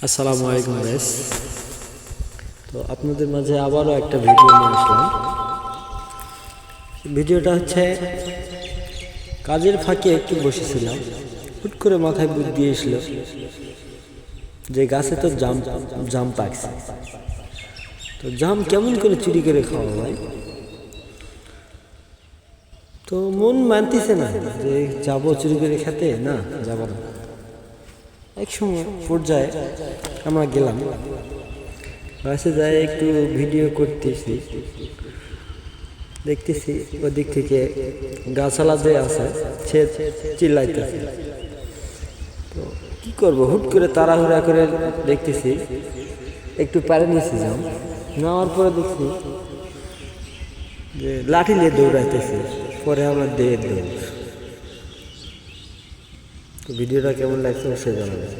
আসসালামু আলাইকুম গাইস। তো আপনাদের মাঝে আবারও একটা ভিডিও নিয়ে আসলাম। ভিডিওটা হচ্ছে কাজের ফাঁকে একটু বসেছিলাম, হুট করে মাথায় বুদ্ধি এসলো যে গাছে তো জাম পাকছে, তো জাম কেমন করে চুরি করে খাওয়া হয়। তো মন মানতেছে না যে যাবো চুরি করে খেতে, না যাব না। এক সময় পর্যায়ে আমরা গেলাম, গাছে যায় একটু ভিডিও করতেছি, দেখতেছি ওদিক থেকে গাছালা যে আছে সে চিল্লাইতেছে। তো কি করব, হুট করে তাড়াহুড়া করে দেখতেছি একটু পারে নিয়েছি যাম, নেওয়ার পরে দেখছি যে লাঠি নিয়ে দৌড়াইতেছে, পরে আমার দেহের দৌড়। তো ভিডিওটা কেমন লাগছে অবশ্যই জানাবেন।